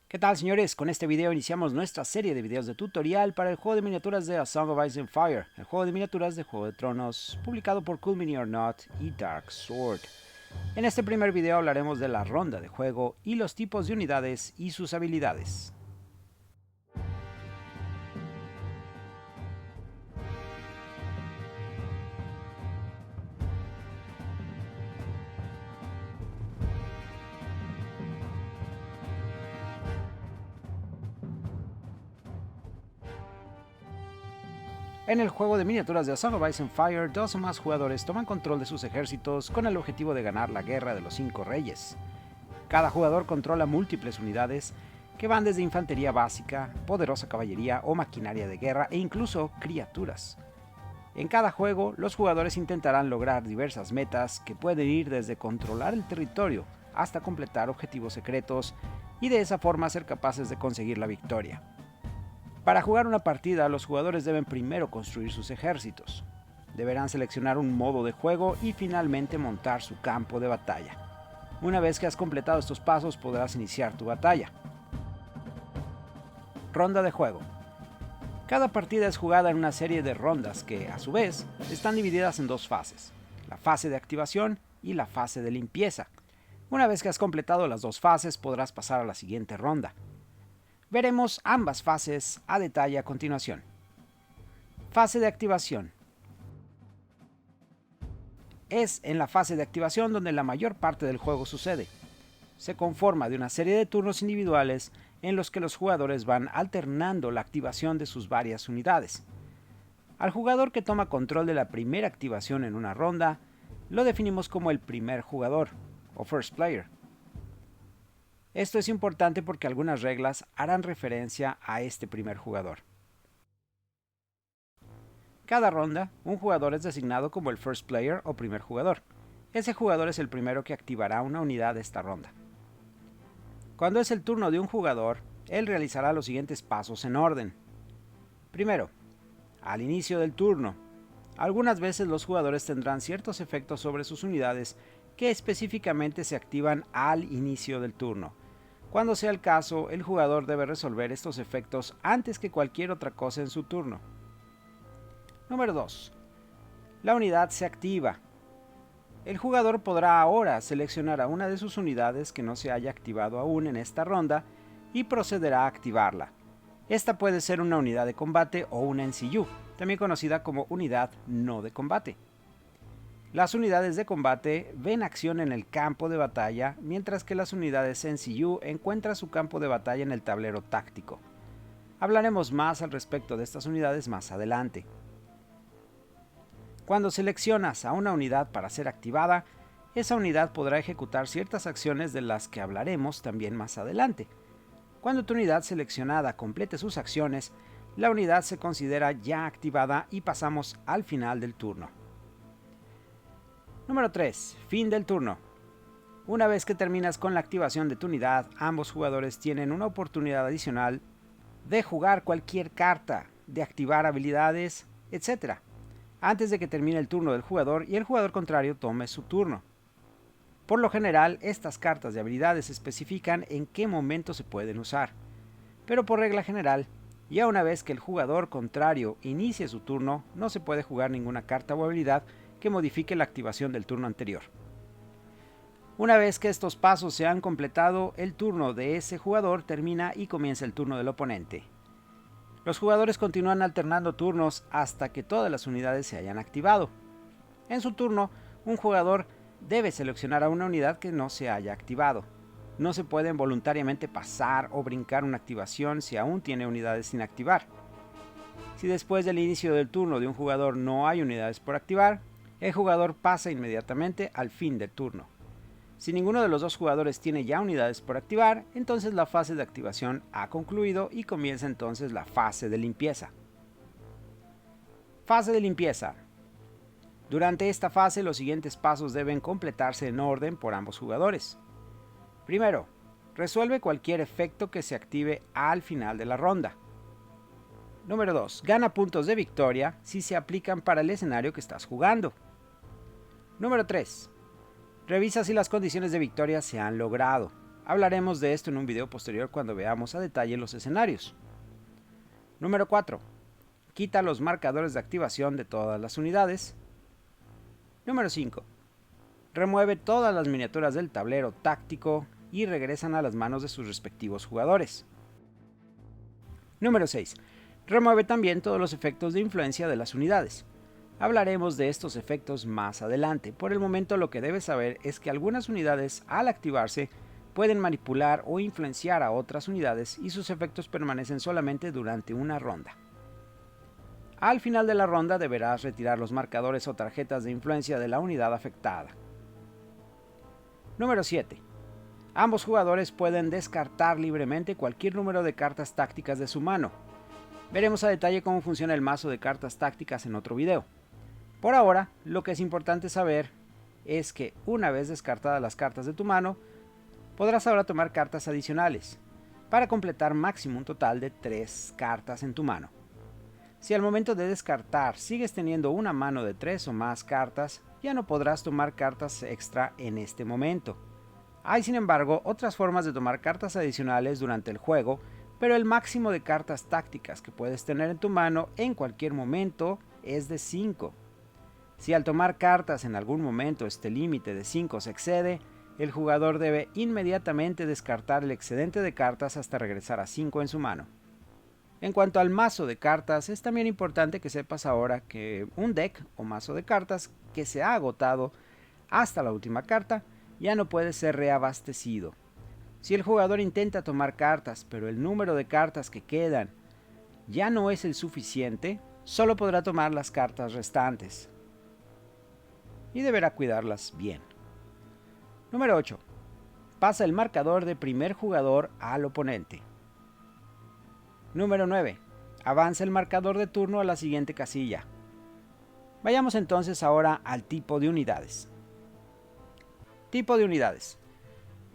¿Qué tal, señores? Con este video iniciamos nuestra serie de videos de tutorial para el juego de miniaturas de A Song of Ice and Fire, el juego de miniaturas de Juego de Tronos, publicado por Cool Mini or Not y Dark Sword. En este primer video hablaremos de la ronda de juego y los tipos de unidades y sus habilidades. En el juego de miniaturas de A Song of Ice and Fire, 2 o más jugadores toman control de sus ejércitos con el objetivo de ganar la Guerra de los 5 Reyes. Cada jugador controla múltiples unidades que van desde infantería básica, poderosa caballería o maquinaria de guerra e incluso criaturas. En cada juego, los jugadores intentarán lograr diversas metas que pueden ir desde controlar el territorio hasta completar objetivos secretos y de esa forma ser capaces de conseguir la victoria. Para jugar una partida, los jugadores deben primero construir sus ejércitos. Deberán seleccionar un modo de juego y finalmente montar su campo de batalla. Una vez que has completado estos pasos, podrás iniciar tu batalla. Ronda de juego. Cada partida es jugada en una serie de rondas que, a su vez, están divididas en dos fases, la fase de activación y la fase de limpieza. Una vez que has completado las dos fases, podrás pasar a la siguiente ronda. Veremos ambas fases a detalle a continuación. Fase de activación. Es en la fase de activación donde la mayor parte del juego sucede. Se conforma de una serie de turnos individuales en los que los jugadores van alternando la activación de sus varias unidades. Al jugador que toma control de la primera activación en una ronda, lo definimos como el primer jugador, o first player. Esto es importante porque algunas reglas harán referencia a este primer jugador. Cada ronda, un jugador es designado como el first player o primer jugador. Ese jugador es el primero que activará una unidad de esta ronda. Cuando es el turno de un jugador, él realizará los siguientes pasos en orden. Primero, al inicio del turno. Algunas veces los jugadores tendrán ciertos efectos sobre sus unidades que específicamente se activan al inicio del turno. Cuando sea el caso, el jugador debe resolver estos efectos antes que cualquier otra cosa en su turno. Número 2. La unidad se activa. El jugador podrá ahora seleccionar a una de sus unidades que no se haya activado aún en esta ronda y procederá a activarla. Esta puede ser una unidad de combate o una NCU, también conocida como unidad no de combate. Las unidades de combate ven acción en el campo de batalla, mientras que las unidades NCU encuentran su campo de batalla en el tablero táctico. Hablaremos más al respecto de estas unidades más adelante. Cuando seleccionas a una unidad para ser activada, esa unidad podrá ejecutar ciertas acciones de las que hablaremos también más adelante. Cuando tu unidad seleccionada complete sus acciones, la unidad se considera ya activada y pasamos al final del turno. Número 3. Fin del turno. Una vez que terminas con la activación de tu unidad, ambos jugadores tienen una oportunidad adicional de jugar cualquier carta, de activar habilidades, etc., antes de que termine el turno del jugador y el jugador contrario tome su turno. Por lo general, estas cartas de habilidades especifican en qué momento se pueden usar, pero por regla general, ya una vez que el jugador contrario inicie su turno, no se puede jugar ninguna carta o habilidad que modifique la activación del turno anterior. Una vez que estos pasos se han completado, el turno de ese jugador termina y comienza el turno del oponente. Los jugadores continúan alternando turnos hasta que todas las unidades se hayan activado. En su turno, un jugador debe seleccionar a una unidad que no se haya activado. No se pueden voluntariamente pasar o brincar una activación si aún tiene unidades sin activar. Si después del inicio del turno de un jugador no hay unidades por activar, el jugador pasa inmediatamente al fin del turno. Si ninguno de los dos jugadores tiene ya unidades por activar, entonces la fase de activación ha concluido y comienza entonces la fase de limpieza. Fase de limpieza. Durante esta fase los siguientes pasos deben completarse en orden por ambos jugadores. Primero, resuelve cualquier efecto que se active al final de la ronda. Número 2. Gana puntos de victoria si se aplican para el escenario que estás jugando. Número 3. Revisa si las condiciones de victoria se han logrado. Hablaremos de esto en un video posterior cuando veamos a detalle los escenarios. Número 4. Quita los marcadores de activación de todas las unidades. Número 5. Remueve todas las miniaturas del tablero táctico y regresan a las manos de sus respectivos jugadores. Número 6. Remueve también todos los efectos de influencia de las unidades. Hablaremos de estos efectos más adelante. Por el momento lo que debes saber es que algunas unidades, al activarse, pueden manipular o influenciar a otras unidades y sus efectos permanecen solamente durante una ronda. Al final de la ronda deberás retirar los marcadores o tarjetas de influencia de la unidad afectada. Número 7. Ambos jugadores pueden descartar libremente cualquier número de cartas tácticas de su mano. Veremos a detalle cómo funciona el mazo de cartas tácticas en otro video. Por ahora, lo que es importante saber es que una vez descartadas las cartas de tu mano, podrás ahora tomar cartas adicionales, para completar máximo un total de 3 cartas en tu mano. Si al momento de descartar sigues teniendo una mano de 3 o más cartas, ya no podrás tomar cartas extra en este momento. Hay sin embargo otras formas de tomar cartas adicionales durante el juego, pero el máximo de cartas tácticas que puedes tener en tu mano en cualquier momento es de 5. Si al tomar cartas en algún momento este límite de 5 se excede, el jugador debe inmediatamente descartar el excedente de cartas hasta regresar a 5 en su mano. En cuanto al mazo de cartas, es también importante que sepas ahora que un deck o mazo de cartas que se ha agotado hasta la última carta ya no puede ser reabastecido. Si el jugador intenta tomar cartas, pero el número de cartas que quedan ya no es el suficiente, solo podrá tomar las cartas restantes y deberá cuidarlas bien. Número 8. Pasa el marcador de primer jugador al oponente. Número 9. Avanza el marcador de turno a la siguiente casilla. Vayamos entonces ahora al tipo de unidades. Tipo de unidades.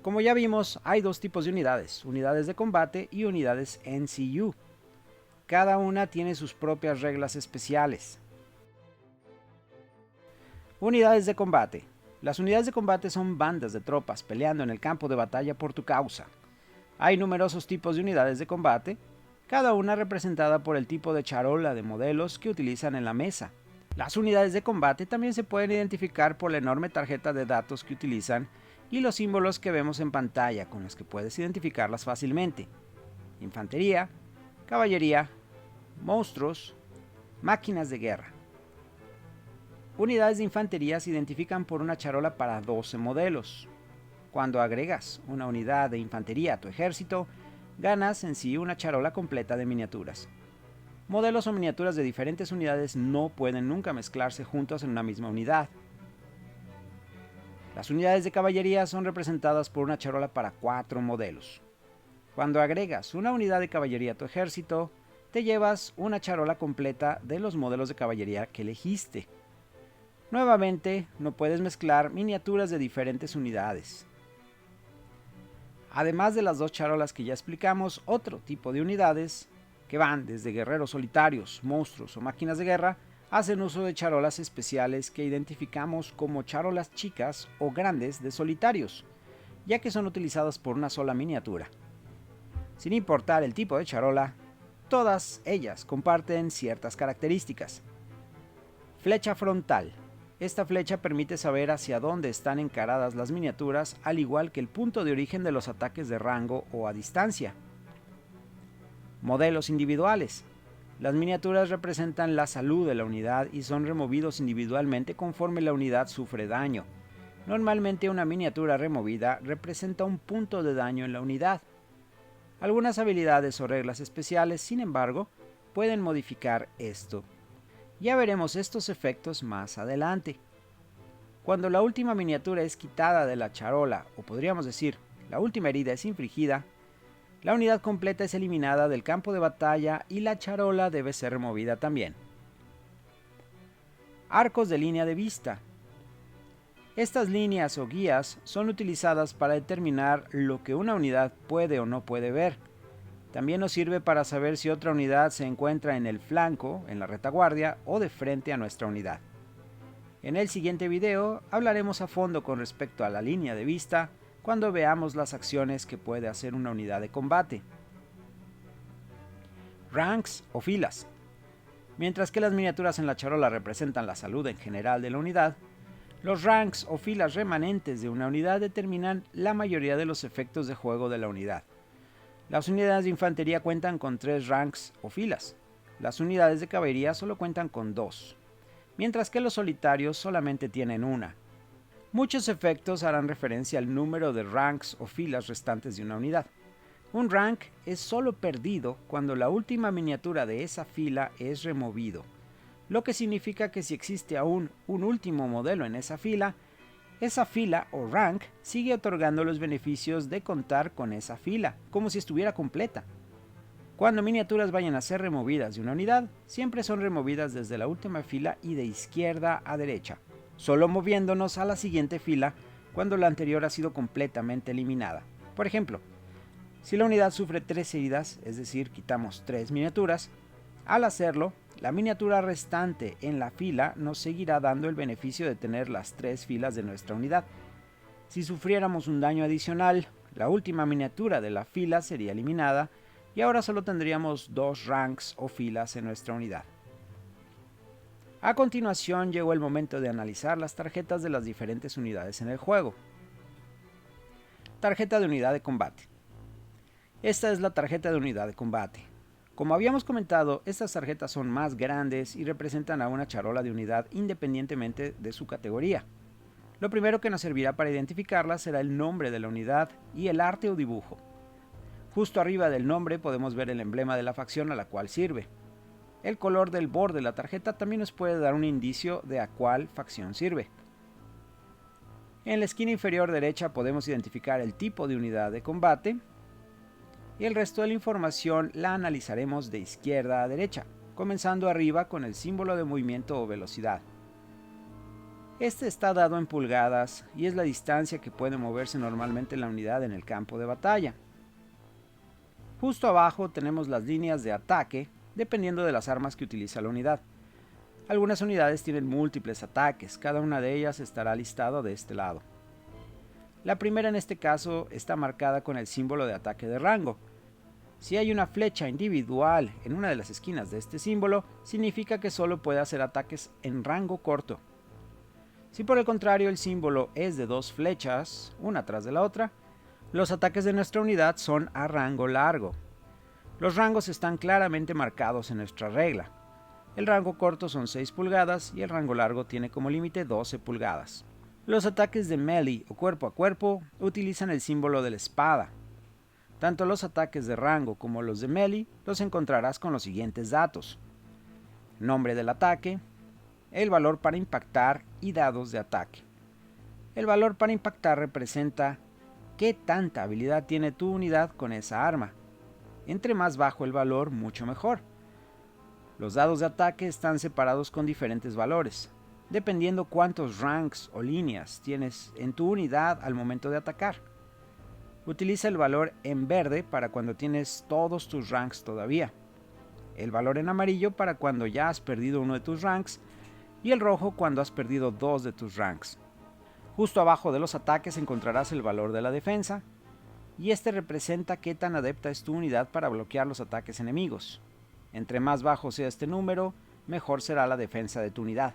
Como ya vimos, hay dos tipos de unidades, unidades de combate y unidades NCU. Cada una tiene sus propias reglas especiales. Unidades de combate. Las unidades de combate son bandas de tropas peleando en el campo de batalla por tu causa. Hay numerosos tipos de unidades de combate, cada una representada por el tipo de charola de modelos que utilizan en la mesa. Las unidades de combate también se pueden identificar por la enorme tarjeta de datos que utilizan y los símbolos que vemos en pantalla con los que puedes identificarlas fácilmente. Infantería, caballería, monstruos, máquinas de guerra. Unidades de infantería se identifican por una charola para 12 modelos. Cuando agregas una unidad de infantería a tu ejército, ganas en sí una charola completa de miniaturas. Modelos o miniaturas de diferentes unidades no pueden nunca mezclarse juntos en una misma unidad. Las unidades de caballería son representadas por una charola para 4 modelos. Cuando agregas una unidad de caballería a tu ejército, te llevas una charola completa de los modelos de caballería que elegiste. Nuevamente, no puedes mezclar miniaturas de diferentes unidades. Además de las 2 charolas que ya explicamos, otro tipo de unidades, que van desde guerreros solitarios, monstruos o máquinas de guerra, hacen uso de charolas especiales que identificamos como charolas chicas o grandes de solitarios, ya que son utilizadas por una sola miniatura. Sin importar el tipo de charola, todas ellas comparten ciertas características. Flecha frontal. Esta flecha permite saber hacia dónde están encaradas las miniaturas, al igual que el punto de origen de los ataques de rango o a distancia. Modelos individuales. Las miniaturas representan la salud de la unidad y son removidos individualmente conforme la unidad sufre daño. Normalmente una miniatura removida representa un punto de daño en la unidad. Algunas habilidades o reglas especiales, sin embargo, pueden modificar esto. Ya veremos estos efectos más adelante. Cuando la última miniatura es quitada de la charola, o podríamos decir, la última herida es infligida, la unidad completa es eliminada del campo de batalla y la charola debe ser removida también. Arcos de línea de vista. Estas líneas o guías son utilizadas para determinar lo que una unidad puede o no puede ver. También nos sirve para saber si otra unidad se encuentra en el flanco, en la retaguardia o de frente a nuestra unidad. En el siguiente video hablaremos a fondo con respecto a la línea de vista, cuando veamos las acciones que puede hacer una unidad de combate. Ranks o filas. Mientras que las miniaturas en la charola representan la salud en general de la unidad, los ranks o filas remanentes de una unidad determinan la mayoría de los efectos de juego de la unidad. Las unidades de infantería cuentan con 3 ranks o filas. Las unidades de caballería solo cuentan con 2, mientras que los solitarios solamente tienen una. Muchos efectos harán referencia al número de ranks o filas restantes de una unidad. Un rank es solo perdido cuando la última miniatura de esa fila es removido, lo que significa que si existe aún un último modelo en esa fila o rank sigue otorgando los beneficios de contar con esa fila, como si estuviera completa. Cuando miniaturas vayan a ser removidas de una unidad, siempre son removidas desde la última fila y de izquierda a derecha, solo moviéndonos a la siguiente fila cuando la anterior ha sido completamente eliminada. Por ejemplo, si la unidad sufre 3 heridas, es decir, quitamos 3 miniaturas, al hacerlo, la miniatura restante en la fila nos seguirá dando el beneficio de tener las 3 filas de nuestra unidad. Si sufriéramos un daño adicional, la última miniatura de la fila sería eliminada y ahora solo tendríamos 2 ranks o filas en nuestra unidad. A continuación llegó el momento de analizar las tarjetas de las diferentes unidades en el juego. Tarjeta de unidad de combate. Esta es la tarjeta de unidad de combate. Como habíamos comentado, estas tarjetas son más grandes y representan a una charola de unidad independientemente de su categoría. Lo primero que nos servirá para identificarla será el nombre de la unidad y el arte o dibujo. Justo arriba del nombre podemos ver el emblema de la facción a la cual sirve. El color del borde de la tarjeta también nos puede dar un indicio de a cuál facción sirve. En la esquina inferior derecha podemos identificar el tipo de unidad de combate, y el resto de la información la analizaremos de izquierda a derecha, comenzando arriba con el símbolo de movimiento o velocidad. Este está dado en pulgadas y es la distancia que puede moverse normalmente la unidad en el campo de batalla. Justo abajo tenemos las líneas de ataque, dependiendo de las armas que utiliza la unidad. Algunas unidades tienen múltiples ataques, cada una de ellas estará listada de este lado. La primera en este caso está marcada con el símbolo de ataque de rango. Si hay una flecha individual en una de las esquinas de este símbolo, significa que solo puede hacer ataques en rango corto. Si por el contrario el símbolo es de 2 flechas, una tras de la otra, los ataques de nuestra unidad son a rango largo. Los rangos están claramente marcados en nuestra regla. El rango corto son 6 pulgadas y el rango largo tiene como límite 12 pulgadas. Los ataques de melee o cuerpo a cuerpo utilizan el símbolo de la espada. Tanto los ataques de rango como los de melee los encontrarás con los siguientes datos: nombre del ataque, el valor para impactar y dados de ataque. El valor para impactar representa qué tanta habilidad tiene tu unidad con esa arma. Entre más bajo el valor, mucho mejor. Los dados de ataque están separados con diferentes valores, dependiendo cuántos ranks o líneas tienes en tu unidad al momento de atacar. Utiliza el valor en verde para cuando tienes todos tus ranks todavía, el valor en amarillo para cuando ya has perdido uno de tus ranks y el rojo cuando has perdido 2 de tus ranks. Justo abajo de los ataques encontrarás el valor de la defensa, y este representa qué tan adepta es tu unidad para bloquear los ataques enemigos. Entre más bajo sea este número, mejor será la defensa de tu unidad.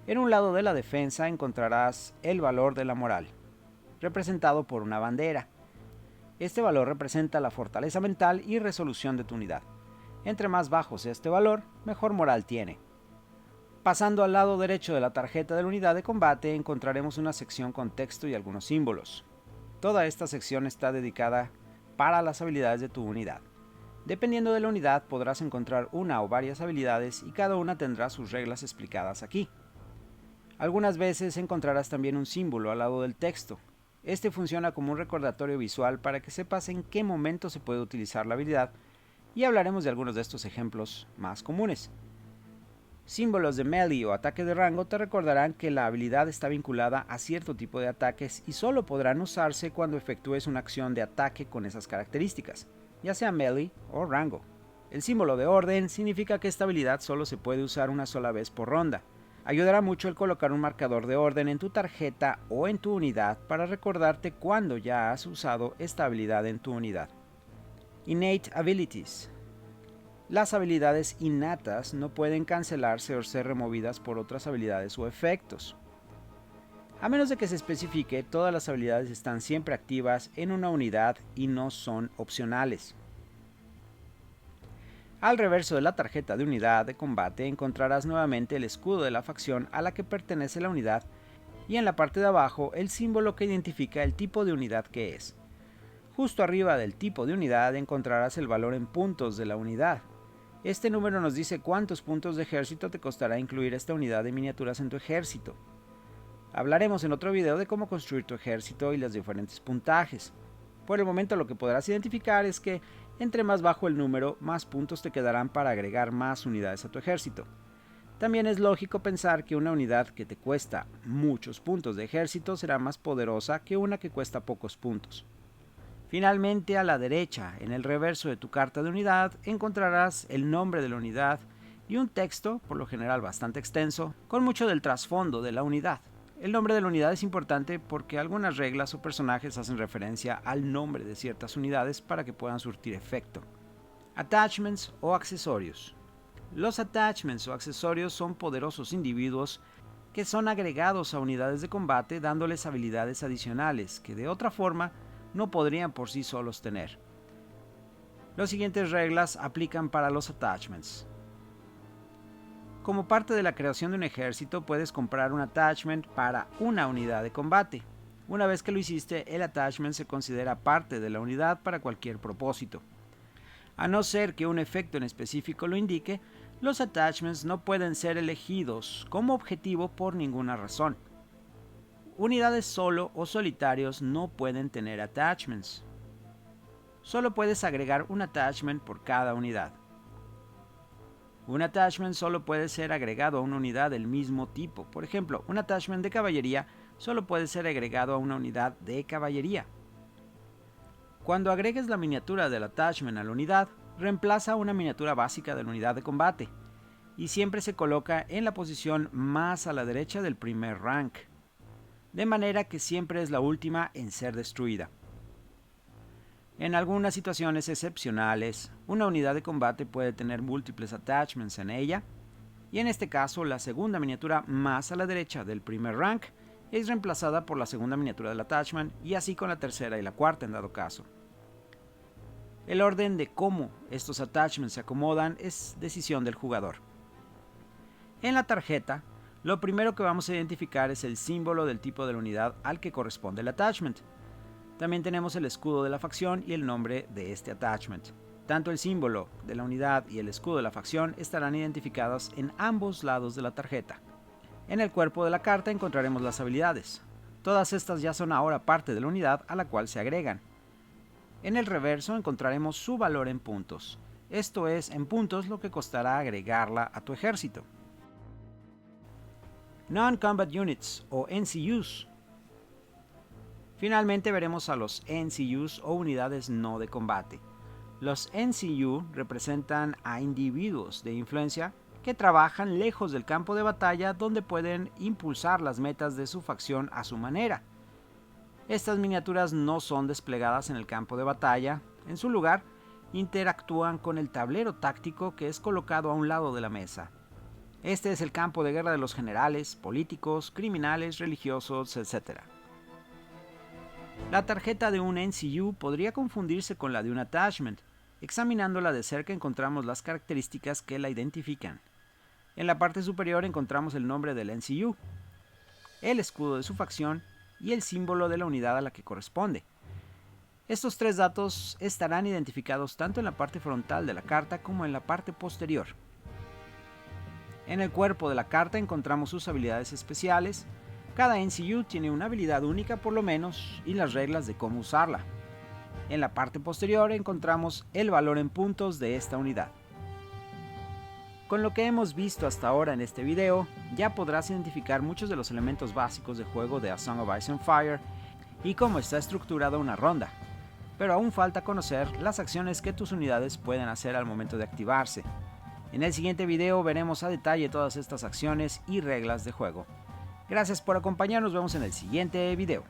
En un lado de la defensa encontrarás el valor de la moral, representado por una bandera. Este valor representa la fortaleza mental y resolución de tu unidad. Entre más bajo sea este valor, mejor moral tiene. Pasando al lado derecho de la tarjeta de la unidad de combate encontraremos una sección con texto y algunos símbolos. Toda esta sección está dedicada para las habilidades de tu unidad. Dependiendo de la unidad podrás encontrar una o varias habilidades y cada una tendrá sus reglas explicadas aquí. Algunas veces encontrarás también un símbolo al lado del texto. Este funciona como un recordatorio visual para que sepas en qué momento se puede utilizar la habilidad, y hablaremos de algunos de estos ejemplos más comunes. Símbolos de melee o ataque de rango te recordarán que la habilidad está vinculada a cierto tipo de ataques y solo podrán usarse cuando efectúes una acción de ataque con esas características, ya sea melee o rango. El símbolo de orden significa que esta habilidad solo se puede usar una sola vez por ronda. Ayudará mucho el colocar un marcador de orden en tu tarjeta o en tu unidad para recordarte cuándo ya has usado esta habilidad en tu unidad. Innate Abilities. Las habilidades innatas no pueden cancelarse o ser removidas por otras habilidades o efectos. A menos de que se especifique, todas las habilidades están siempre activas en una unidad y no son opcionales. Al reverso de la tarjeta de unidad de combate encontrarás nuevamente el escudo de la facción a la que pertenece la unidad y en la parte de abajo el símbolo que identifica el tipo de unidad que es. Justo arriba del tipo de unidad encontrarás el valor en puntos de la unidad. Este número nos dice cuántos puntos de ejército te costará incluir esta unidad de miniaturas en tu ejército. Hablaremos en otro video de cómo construir tu ejército y los diferentes puntajes. Por el momento lo que podrás identificar es que entre más bajo el número, más puntos te quedarán para agregar más unidades a tu ejército. También es lógico pensar que una unidad que te cuesta muchos puntos de ejército será más poderosa que una que cuesta pocos puntos. Finalmente, a la derecha, en el reverso de tu carta de unidad, encontrarás el nombre de la unidad y un texto, por lo general bastante extenso, con mucho del trasfondo de la unidad. El nombre de la unidad es importante porque algunas reglas o personajes hacen referencia al nombre de ciertas unidades para que puedan surtir efecto. Attachments o accesorios. Los attachments o accesorios son poderosos individuos que son agregados a unidades de combate dándoles habilidades adicionales que de otra forma no podrían por sí solos tener. Las siguientes reglas aplican para los attachments. Como parte de la creación de un ejército, puedes comprar un attachment para una unidad de combate. Una vez que lo hiciste, el attachment se considera parte de la unidad para cualquier propósito. A no ser que un efecto en específico lo indique, los attachments no pueden ser elegidos como objetivo por ninguna razón. Unidades solo o solitarios no pueden tener attachments. Solo puedes agregar un attachment por cada unidad. Un attachment solo puede ser agregado a una unidad del mismo tipo. Por ejemplo, un attachment de caballería solo puede ser agregado a una unidad de caballería. Cuando agregues la miniatura del attachment a la unidad, reemplaza una miniatura básica de la unidad de combate y siempre se coloca en la posición más a la derecha del primer rank, de manera que siempre es la última en ser destruida. En algunas situaciones excepcionales, una unidad de combate puede tener múltiples attachments en ella, y en este caso la segunda miniatura más a la derecha del primer rank es reemplazada por la segunda miniatura del attachment y así con la tercera y la cuarta en dado caso. El orden de cómo estos attachments se acomodan es decisión del jugador. En la tarjeta, lo primero que vamos a identificar es el símbolo del tipo de la unidad al que corresponde el attachment. También tenemos el escudo de la facción y el nombre de este attachment. Tanto el símbolo de la unidad y el escudo de la facción estarán identificados en ambos lados de la tarjeta. En el cuerpo de la carta encontraremos las habilidades. Todas estas ya son ahora parte de la unidad a la cual se agregan. En el reverso encontraremos su valor en puntos. Esto es en puntos lo que costará agregarla a tu ejército. Non-Combat Units o NCUs. Finalmente veremos a los NCUs o unidades no de combate. Los NCU representan a individuos de influencia que trabajan lejos del campo de batalla donde pueden impulsar las metas de su facción a su manera. Estas miniaturas no son desplegadas en el campo de batalla, en su lugar interactúan con el tablero táctico que es colocado a un lado de la mesa. Este es el campo de guerra de los generales, políticos, criminales, religiosos, etc. La tarjeta de un NCU podría confundirse con la de un attachment. Examinándola de cerca encontramos las características que la identifican. En la parte superior encontramos el nombre del NCU, el escudo de su facción y el símbolo de la unidad a la que corresponde. Estos tres datos estarán identificados tanto en la parte frontal de la carta como en la parte posterior. En el cuerpo de la carta encontramos sus habilidades especiales. Cada NCU tiene una habilidad única por lo menos y las reglas de cómo usarla. En la parte posterior encontramos el valor en puntos de esta unidad. Con lo que hemos visto hasta ahora en este video, ya podrás identificar muchos de los elementos básicos de juego de A Song of Ice and Fire y cómo está estructurada una ronda, pero aún falta conocer las acciones que tus unidades pueden hacer al momento de activarse. En el siguiente video veremos a detalle todas estas acciones y reglas de juego. Gracias por acompañarnos, nos vemos en el siguiente video.